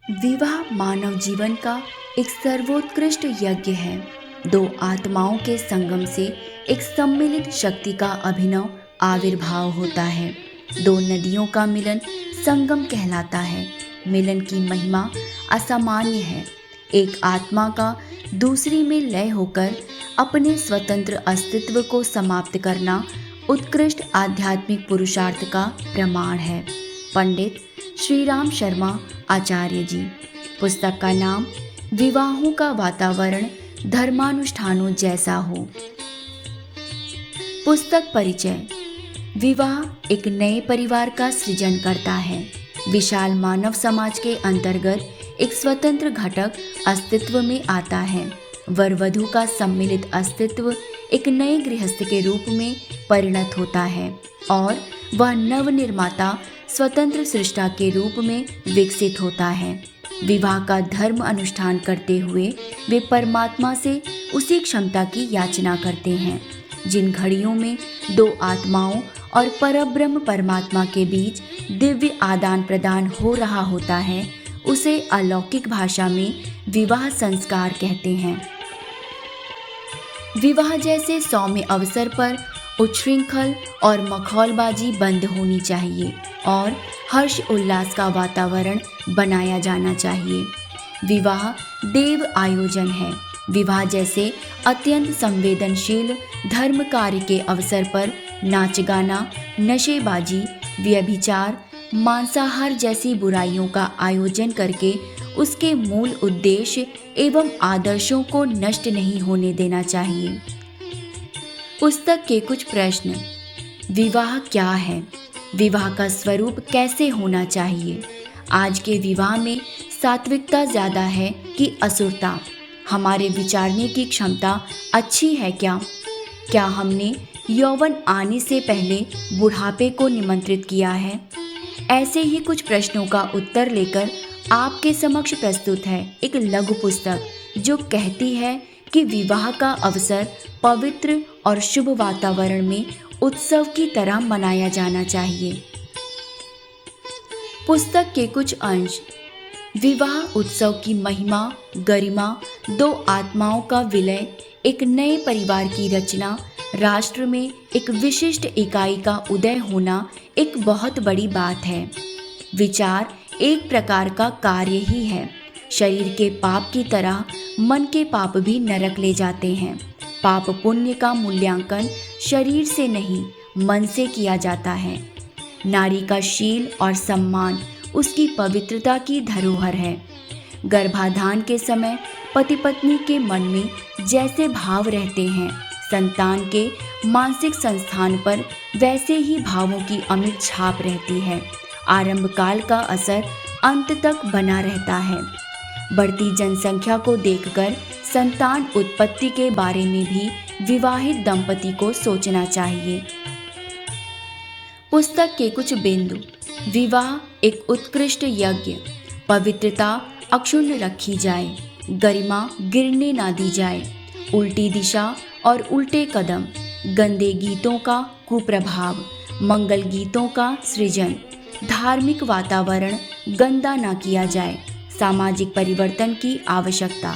विवाह मानव जीवन का एक सर्वोत्कृष्ट यज्ञ है। दो आत्माओं के संगम से एक सम्मिलित शक्ति का अभिनव आविर्भाव होता है। दो नदियों का मिलन संगम कहलाता है। मिलन की महिमा असामान्य है। एक आत्मा का दूसरी में लय होकर अपने स्वतंत्र अस्तित्व को समाप्त करना उत्कृष्ट आध्यात्मिक पुरुषार्थ का प्रमाण है। पंडित श्री राम शर्मा आचार्य जी। पुस्तक का नाम विवाहों का वातावरण धर्मानुष्ठानों जैसा हो। पुस्तक परिचय। विवाह एक नए परिवार का सृजन करता है। विशाल मानव समाज के अंतर्गत एक स्वतंत्र घटक अस्तित्व में आता है। वर वधू का सम्मिलित अस्तित्व एक नए गृहस्थ के रूप में परिणत होता है और वह नवनिर्माता स्वतंत्र सृष्टा के रूप में विकसित होता है। विवाह का धर्म अनुष्ठान करते हुए वे परमात्मा से उसी क्षमता की याचना करते हैं। जिन घड़ियों में दो आत्माओं और परब्रह्म परमात्मा के बीच दिव्य आदान प्रदान हो रहा होता है, उसे अलौकिक भाषा में विवाह संस्कार कहते हैं। विवाह जैसे सौम्य अवसर पर उच्छृंखल और मखौलबाजी बंद होनी चाहिए और हर्ष उल्लास का वातावरण बनाया जाना चाहिए। विवाह देव आयोजन है। विवाह जैसे अत्यंत संवेदनशील धर्म कार्य के अवसर पर नाच गाना, नशेबाजी, व्यभिचार, मांसाहार जैसी बुराइयों का आयोजन करके उसके मूल उद्देश्य एवं आदर्शों को नष्ट नहीं होने देना चाहिए। पुस्तक के कुछ प्रश्न। विवाह क्या है? विवाह का स्वरूप कैसे होना चाहिए? आज के विवाह में सात्विकता ज़्यादा है कि असुरता? हमारे विचारने की क्षमता अच्छी है क्या? क्या हमने यौवन आने से पहले बुढ़ापे को निमंत्रित किया है? ऐसे ही कुछ प्रश्नों का उत्तर लेकर आपके समक्ष प्रस्तुत है एक लघु पुस्तक जो कहती है कि विवाह का अवसर पवित्र और शुभ वातावरण में उत्सव की तरह मनाया जाना चाहिए। पुस्तक के अंश 1। विवाह उत्सव की महिमा, गरिमा, दो आत्माओं का विलय, एक नए परिवार की रचना, राष्ट्र में एक विशिष्ट इकाई का उदय होना एक बहुत बड़ी बात है। विचार एक प्रकार का कार्य ही है। शरीर के पाप की तरह मन के पाप भी नरक ले जाते हैं। पाप पुण्य का मूल्यांकन शरीर से नहीं, मन से किया जाता है। नारी का शील और सम्मान उसकी पवित्रता की धरोहर है। गर्भाधान के समय पति पत्नी के मन में जैसे भाव रहते हैं, संतान के मानसिक संस्थान पर वैसे ही भावों की अमिट छाप रहती है। आरंभ काल का असर अंत तक बना रहता है। बढ़ती जनसंख्या को देखकर संतान उत्पत्ति के बारे में भी विवाहित दंपति को सोचना चाहिए। पुस्तक के कुछ बिंदु। विवाह एक उत्कृष्ट यज्ञ। पवित्रता अक्षुण्ण रखी जाए, गरिमा गिरने ना दी जाए। उल्टी दिशा और उल्टे कदम, गंदे गीतों का कुप्रभाव, मंगल गीतों का सृजन। धार्मिक वातावरण गंदा ना किया जाए। सामाजिक परिवर्तन की आवश्यकता।